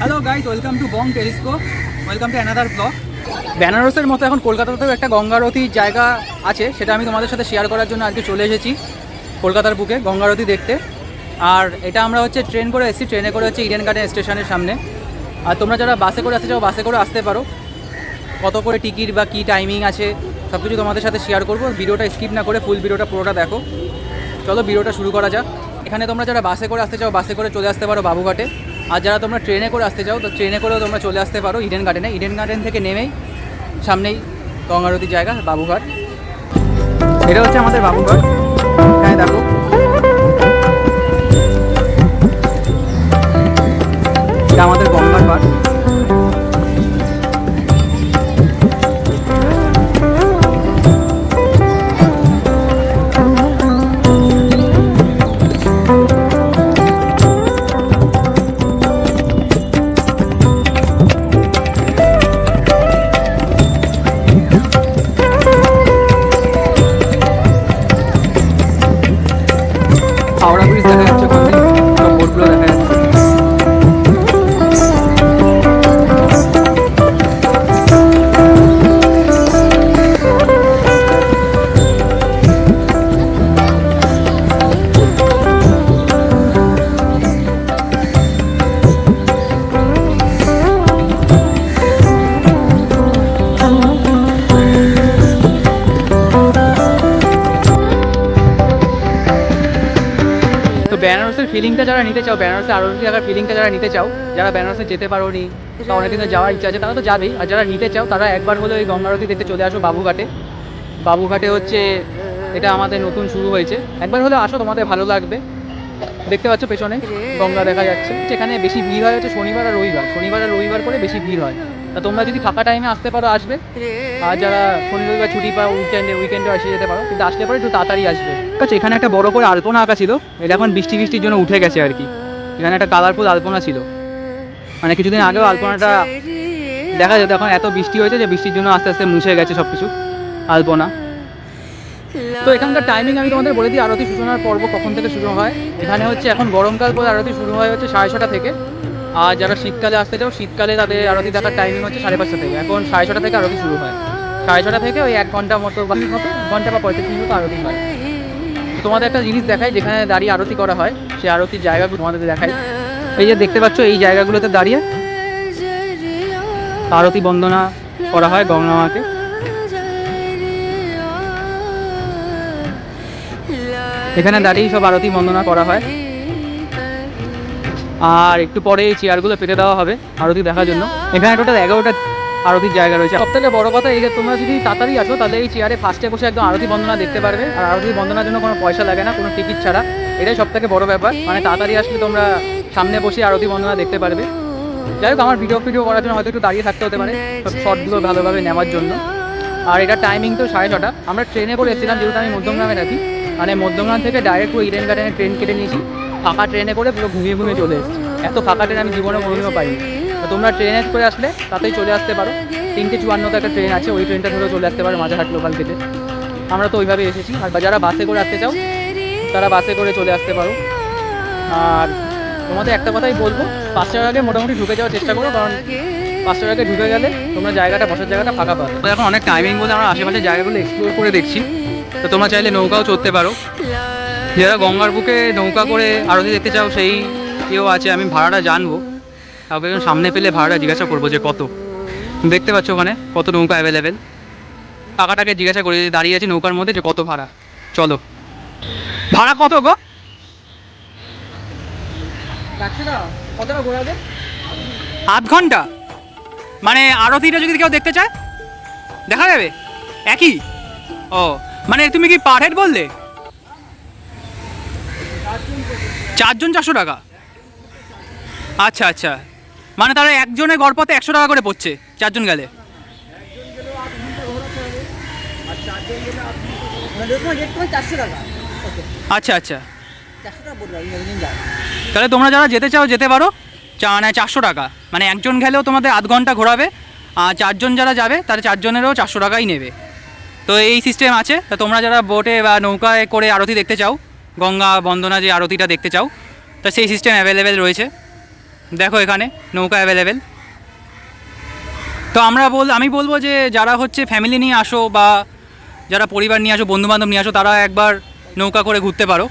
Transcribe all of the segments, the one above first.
Hello guys, welcome to Bong telescope, welcome to another blog. বেনারসের মতো এখন কলকাতাতেও একটা গঙ্গারতির জায়গা আছে, সেটা আমি তোমাদের সাথে শেয়ার করার জন্য আজকে চলে এসেছি কলকাতার বুকে গঙ্গারতি দেখতে। আর এটা আমরা ট্রেন করে এসেছি, ট্রেনে করে ইডেন গার্ডেন স্টেশনের সামনে। আর তোমরা যারা বাসে করে আসতে চাও বাসে করে আসতে পারো। কত করে টিকিট বা কী টাইমিং আছে সব কিছু তোমাদের সাথে শেয়ার করবো। ভিডিওটা স্কিপ না করে ফুল ভিডিওটা পুরোটা দেখো। চলো ভিডিওটা শুরু করা যাক। এখানে তোমরা যারা বাসে করে আসতে চাও বাসে করে চলে আসতে পারো বাবুঘাটে। আর যারা তোমরা ট্রেনে করে আসতে চাও তো ট্রেনে করেও তোমরা চলে আসতে পারো ইডেন গার্ডেনে। ইডেন গার্ডেন থেকে নেমেই সামনেই গঙ্গারতির জায়গা বাবুঘাট। এটা হচ্ছে আমাদের বাবুঘাট। এখানে দেখো এটা আমাদের গঙ্গার পাড়। হাওড়া ব্রিজ দেখা যাচ্ছে, ওখানে সব বোটগুলো দেখা যাচ্ছে। তো বেনারসের ফিলিংটা যারা নিতে চাও, বেনারসে আরতি দেখার ফিলিংটা যারা নিতে চাও, যারা বেনারসে যেতে পারো নি বা অনেকদিন যাওয়ার ইচ্ছা আছে তারা তো যাবেই। আর যারা নিতে চাও তারা একবার হলে ওই গঙ্গারতি দেখতে চলে আসো বাবুঘাটে। বাবুঘাটে এটা আমাদের নতুন শুরু হয়েছে, একবার হলে আসো, তোমাদের ভালো লাগবে। দেখতে পাচ্ছ পেছনে গঙ্গা দেখা যাচ্ছে। যেখানে বেশি ভিড় হয় শনিবার আর রবিবার করে বেশি ভিড় হয়। তা তোমরা যদি ফাঁকা টাইমে আসতে পারো আসবে। আর যারা শনি রবিবার ছুটি পাও উইকেন্ডে এসে যেতে পারো, কিন্তু আসলে পরে একটু তাড়াতাড়ি আসবে। ঠিক আছে, এখানে একটা বড় করে আলপনা আঁকা ছিল, এটা এখন বৃষ্টির জন্য উঠে গেছে আর কি। এখানে একটা কালারফুল আলপনা ছিল, মানে কিছুদিন আগেও আলপনাটা দেখা যেত, এখন এত বৃষ্টি হয়েছে যে বৃষ্টির জন্য আস্তে আস্তে মুছে গেছে সব কিছু আলপনা। তো এখানকার টাইমিং আমি তোমাদের বলে দিই, আরতি সূচনার পর্ব কখন থেকে শুরু হয়। এখানে এখন গরমকাল করে আরতি শুরু হয় 6:30 থেকে। আর যারা শীতকালে আসতে চাও শীতকালে তাদের আরতি দেখার টাইমিং 5:30 থেকে। এখন 6:30 থেকে আরতি শুরু হয়। 6:30 থেকে ওই 1 ঘন্টা মতো ঘন্টা বা 35 মিনিট মতো আরতি হয়। তোমাদের একটা জিনিস দেখায়, যেখানে দাঁড়িয়ে আরতি করা হয় সেই আরতির জায়গাগুলো তোমাদের দেখায়। এই যে দেখতে পাচ্ছ, এই জায়গাগুলোতে দাঁড়িয়ে আরতি বন্দনা করা হয় গঙ্গা মাকে। এখানে দাঁড়িয়ে সব আরতি বন্দনা করা হয়। আর একটু পরে এই চেয়ারগুলো পেতে দেওয়া হবে আরতি দেখার জন্য। এখানে টোটাল 11টা আরতির জায়গা রয়েছে। সবথেকে বড় কথা এই যে তোমরা যদি তাড়াতাড়ি আসো তাহলে এই চেয়ারে ফার্স্টে বসে একদম আরতি বন্দনা দেখতে পারবে। আর আরতি বন্দনার জন্য কোনো পয়সা লাগে না, কোনো টিকিট ছাড়া। এটাই সবথেকে বড় ব্যাপার, মানে তাড়াতাড়ি আসলে তোমরা সামনে বসে আরতি বন্দনা দেখতে পারবে। যাই হোক, আমার ভিডিও করার জন্য হয়তো একটু দাঁড়িয়ে থাকতে হতে পারে সব শর্টগুলো ভালোভাবে নেওয়ার জন্য। আর এটা টাইমিং তো 6:30। আমরা ট্রেনে করে এসেছিলাম, যেহেতু আমি মধ্যমগ্রামে থাকি, মানে মধ্যমগ্রাম থেকে ডাইরেক্ট পুরো ইডেন গার্ডেনে ট্রেন কেটে নিয়েছি। ফাঁকা ট্রেনে করে পুরো ঘুমিয়ে চলে এসেছি। এত ফাঁকা ট্রেন আমি জীবনে কোনোদিনও পাইনি। তো তোমরা ট্রেনে করে আসলে তাতেই চলে আসতে পারো। 3:54 একটা ট্রেন আছে, ওই ট্রেনটা ধরে চলে আসতে পারো মাঝারহাট লোকাল থেকে। আমরা তো ওইভাবে এসেছি। আর যারা বাসে করে আসতে চাও তারা বাসে করে চলে আসতে পারো। আর তোমাদের একটা কথাই বলবো, 5টার আগে মোটামুটি ঢুকে যাওয়ার চেষ্টা করো, কারণ 5টার আগে ঢুকে গেলে তোমরা বসার জায়গাটা ফাঁকা পাবে। তো এখন অনেক টাইমিং বলে আমরা আশেপাশের জায়গাগুলো এক্সপ্লোর করে দেখছি। তো তোমরা চাইলে নৌকাও চড়তে পারো। যারা গঙ্গার বুকে নৌকা করে আরতি দেখতে চাও সেই কেউ আছে, আমি ভাড়াটা জানবো। কাউকে সামনে পেলে ভাড়াটা জিজ্ঞাসা করবো যে কত। দেখতে পাচ্ছ ওখানে কত নৌকা অ্যাভেলেবেল। টাকাটাকে জিজ্ঞাসা করে দাঁড়িয়ে আছি নৌকার মধ্যে যে কত ভাড়া। চলো, ভাড়া কত গো? কতটা ঘোরাবে? 8 ঘন্টা। মানে আরতিটা যদি কেউ দেখতে চায় দেখা যাবে একই? ও, মানে তুমি কি পার হেড বললে? 4 জন 400 টাকা? আচ্ছা আচ্ছা, মানে তাহলে একজনের গড়পথে 100 টাকা করে পড়ছে 4 জন গেলে। আচ্ছা আচ্ছা, তাহলে তোমরা যারা যেতে চাও যেতে পারো। 400 টাকা, মানে একজন গেলেও তোমাদের 8 ঘন্টা ঘোরাবে। আর 4 জন যারা যাবে তাহলে 4 জনেরও 400 টাকাই নেবে। তো এই সিস্টেম আছে। তা তোমরা যারা বোটে বা নৌকায় করে আরতি দেখতে চাও, গঙ্গা বন্দনা যে আরতিটা দেখতে চাও, তা সেই সিস্টেম অ্যাভেলেবেল রয়েছে। দেখো এখানে নৌকা অ্যাভেলেবেল। তো আমি বলবো যে যারা হচ্ছে ফ্যামিলি নিয়ে আসো বা যারা পরিবার নিয়ে আসো, বন্ধুবান্ধব নিয়ে আসো, তারা একবার নৌকা করে ঘুরতে পারো।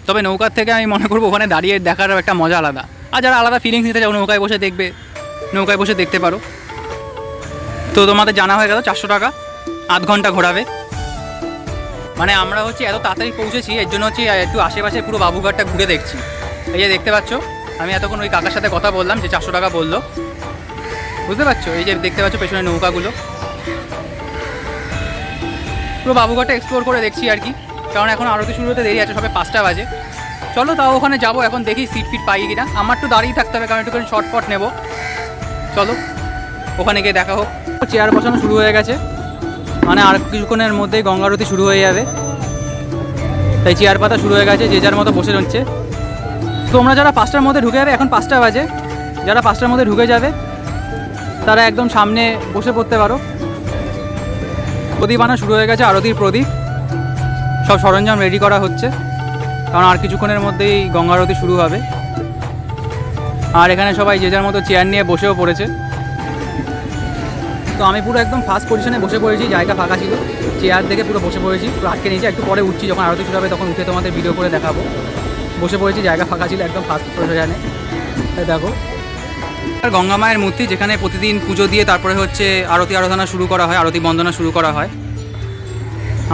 তবে নৌকার থেকে আমি মনে করবো ওখানে দাঁড়িয়ে দেখারও একটা মজা আলাদা। আর যারা আলাদা ফিলিংস নিতে চাও নৌকায় বসে দেখবে, নৌকায় বসে দেখতে পারো। তো তোমাদের জানা হয়ে গেল 400 টাকা, আধ ঘন্টা ঘোরাবে। মানে আমরা হচ্ছে এত তাড়াতাড়ি পৌঁছেছি, এর জন্য হচ্ছে একটু আশেপাশে পুরো বাবুঘাটটা ঘুরে দেখছি। এই যে দেখতে পাচ্ছ, আমি এতক্ষণ ওই কাকার সাথে কথা বললাম যে 400 টাকা বললো, বুঝতে পারছো? এই যে দেখতে পাচ্ছ পেছনে নৌকাগুলো, পুরো বাবুঘাটটা এক্সপ্লোর করে দেখছি আর কি। কারণ এখন আরতি শুরু হতে দেরি আছে, সবে 5টা বাজে। চলো তাও ওখানে যাবো, এখন দেখি সিট ফিট পাই কিনা। আমার একটু দাঁড়িয়ে থাকতে হবে কারণ একটুখানি শর্টপট নেবো। চলো ওখানে গিয়ে দেখা হোক। চেয়ার বসানো শুরু হয়ে গেছে, মানে আর কিছুক্ষণের মধ্যেই গঙ্গা আরতি শুরু হয়ে যাবে, তাই চেয়ার পাতা শুরু হয়ে গেছে, যে যার মতো বসে রয়েছে। তোমরা যারা 5টার মধ্যে ঢুকে যাবে, এখন 5টা বাজে, যারা 5টার মধ্যে ঢুকে যাবে তারা একদম সামনে বসে পড়তে পারো। প্রদীপ আনা শুরু হয়ে গেছে, আরতির প্রদীপ, সব সরঞ্জাম রেডি করা হচ্ছে, কারণ আর কিছুক্ষণের মধ্যেই গঙ্গা আরতি শুরু হবে। আর এখানে সবাই যে যার মতো চেয়ার নিয়ে বসেও পড়েছে। তো আমি পুরো একদম ফার্স্ট পজিশনে বসে পড়েছি, জায়গা ফাঁকা ছিল, চেয়ার দেখে পুরো বসে পড়েছি, পুরো আটকে নিয়েছি। একটু পরে উঠছি, যখন আরতি শুরু হবে তখন উঠে তোমাদের ভিডিও করে দেখাবো। বসে পড়েছি, জায়গা ফাঁকা ছিল একদম ফার্স্ট পজিশনে। তাই দেখো আর গঙ্গা মায়ের মূর্তি, যেখানে প্রতিদিন পুজো দিয়ে তারপরে হচ্ছে আরতি আরাধনা শুরু করা হয়, আরতি বন্দনা শুরু করা হয়।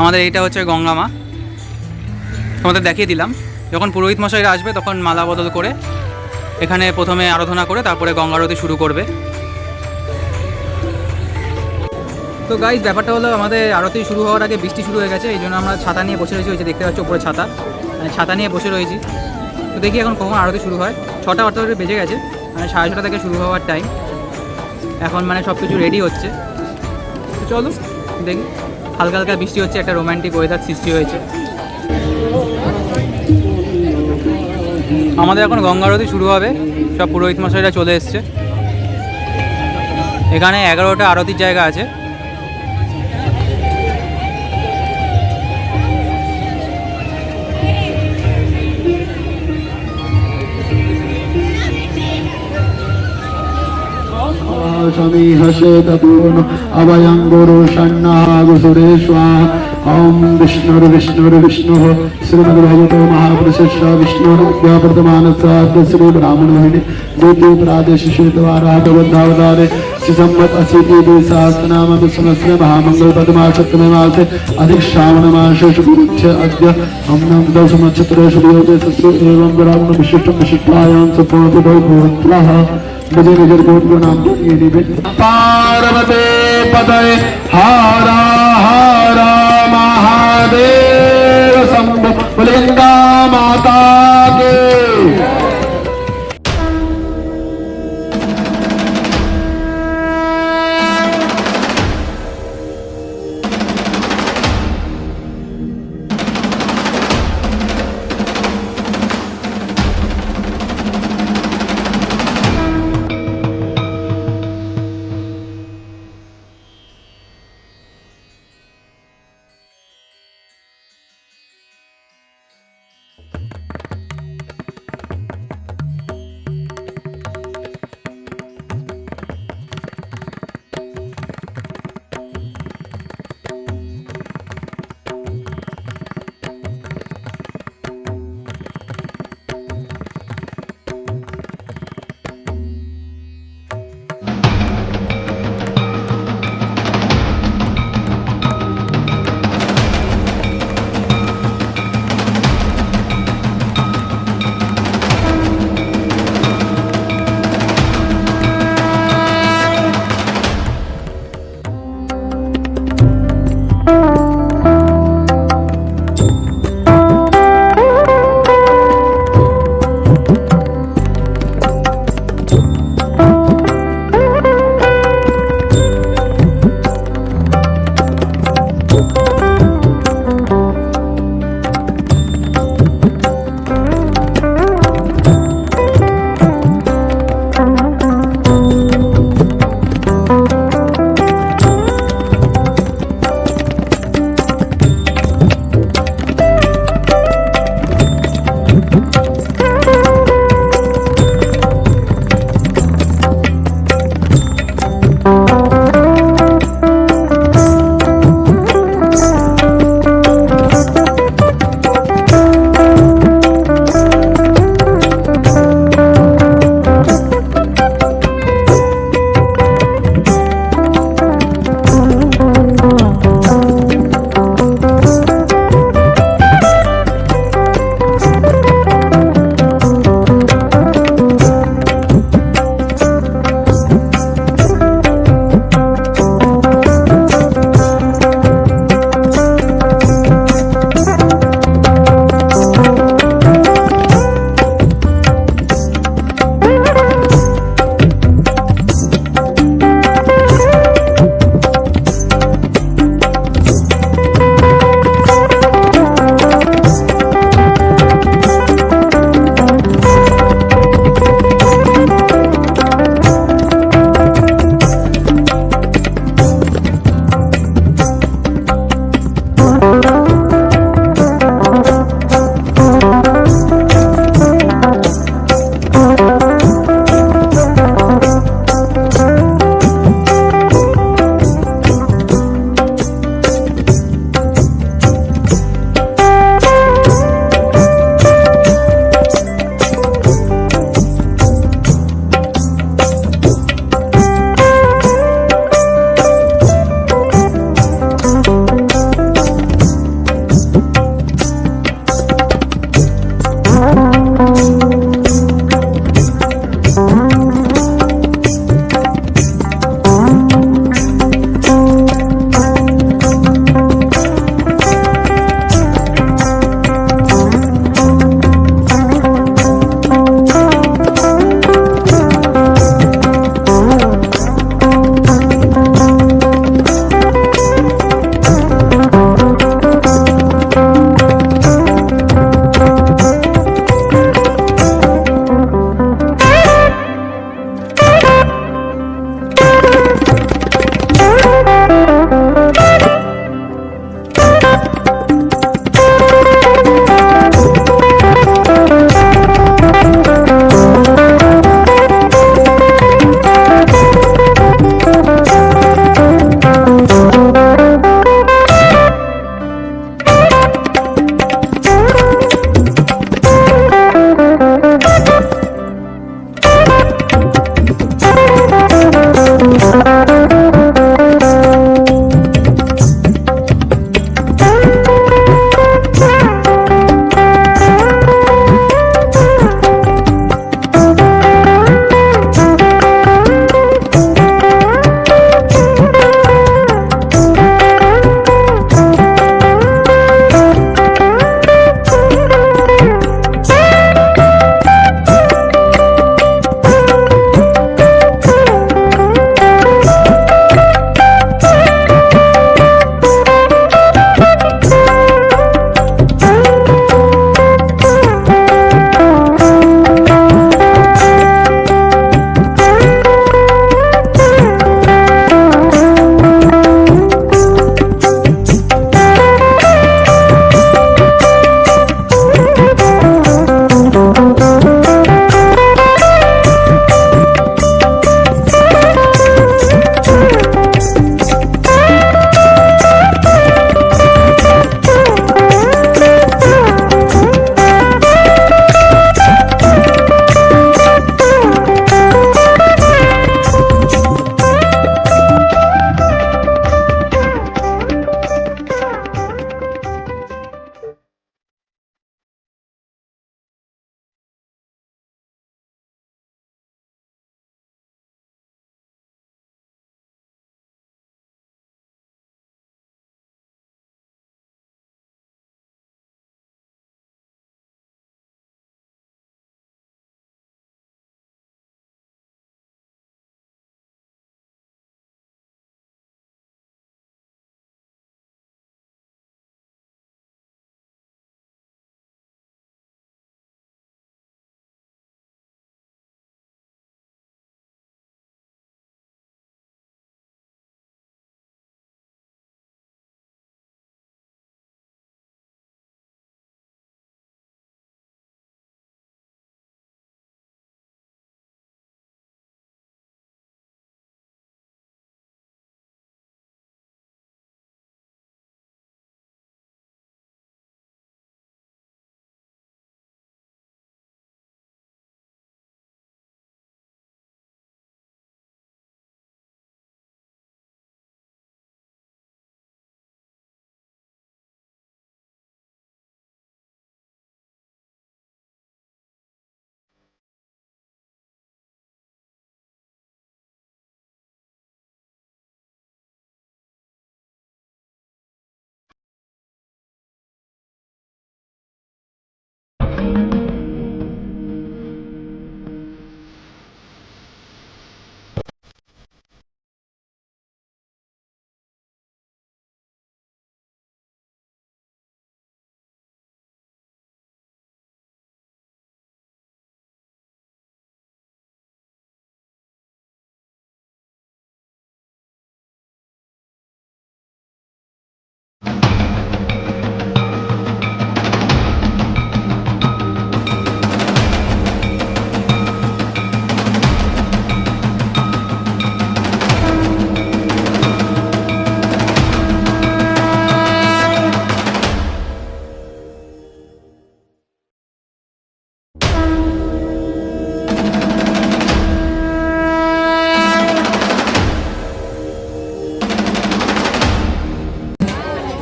আমাদের এইটা হচ্ছে গঙ্গা মা, তোমাদের দেখিয়ে দিলাম। যখন পুরোহিত মশাইরা আসবে তখন মালা বদল করে এখানে প্রথমে আরাধনা করে তারপরে গঙ্গা আরতি শুরু করবে। তো গাইজ ব্যাপারটা হলো, আমাদের আরতি শুরু হওয়ার আগে বৃষ্টি শুরু হয়ে গেছে, এই জন্য আমরা ছাতা নিয়ে বসে রয়েছি। ওই যে দেখতে পাচ্ছি উপরে ছাতা, মানে ছাতা নিয়ে বসে রয়েছি। তো দেখি এখন কখন আরতি শুরু হয়। 6টা 48 বেজে গেছে, মানে 6:30 থেকে শুরু হওয়ার টাইম। এখন মানে সব কিছু রেডি হচ্ছে। তো চলো দেখি, হালকা হালকা বৃষ্টি হচ্ছে, একটা রোম্যান্টিক ওয়েদার সৃষ্টি হয়েছে। আমাদের এখন গঙ্গা আরতি শুরু হবে, সব পুরোহিত মশাইরা চলে এসছে। এখানে 11টা আরতির জায়গা আছে। शमीहशेतपूर्ण अभयङ्गुरुषण्णागुसुरेष्वा ॐ विष्णुर्विष्णुर्विष्णुः श्रीमद्भगवतो महापुरुषस्य विष्णुर्व्यावर्तमानस्य श्रीब्राह्मणोहिनी द्वितीय प्रादेशिषेतवाराहतवद्धावतारे श्रीसम्मत 80 विश्वमस्य महामङ्गलपदमासप्तमे मासे अधिश्रावणमासे शुभमुच्च अद्य अम्नं दशमनक्षत्रेषु योगेशस्सु एवं ब्राह्मण विशिष्टं विशिष्टायां सपूर्णतो भूत्वः मुझे निजर गोद को नाम ये निबे पार्वती पतये हारा हारा महादेव शंभो लिंगा माता के।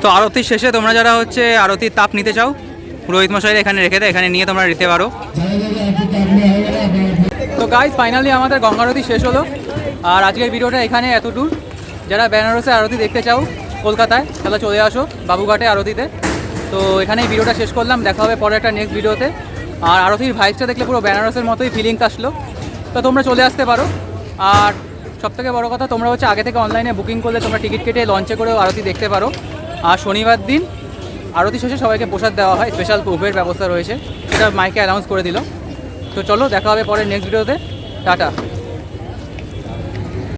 তো আরতির শেষে তোমরা যারা হচ্ছে আরতির তাপ নিতে চাও, পুরোহিত মশাইরা এখানে রেখে দেয়, এখানে নিয়ে তোমরা নিতে পারো। তো গাইজ ফাইনালি আমাদের গঙ্গা আরতি শেষ হলো, আর আজকের ভিডিওটা এখানে এতদূর। যারা বেনারসে আরতি দেখতে চাও কলকাতায়, তাহলে চলে আসো বাবুঘাটে আরতিতে। তো এখানেই ভিডিওটা শেষ করলাম, দেখা হবে পরে একটা নেক্সট ভিডিওতে। আর আরতির ভাইবসটা দেখলে পুরো বেনারসের মতোই ফিলিংস আসলো, তো তোমরা চলে আসতে পারো। আর সবথেকে বড় কথা, তোমরা হচ্ছে আগে থেকে অনলাইনে বুকিং করলে তোমরা টিকিট কেটে লঞ্চে করেও আরতি দেখতে পারো। আর শনিবার দিন আরতি শেষে সবাইকে প্রসাদ দেওয়া হয়, স্পেশাল বুফের ব্যবস্থা রয়েছে, সেটা মাইকে অ্যানাউন্স করে দিল। তো চলো দেখা হবে পরে নেক্সট ভিডিওতে, টাটা।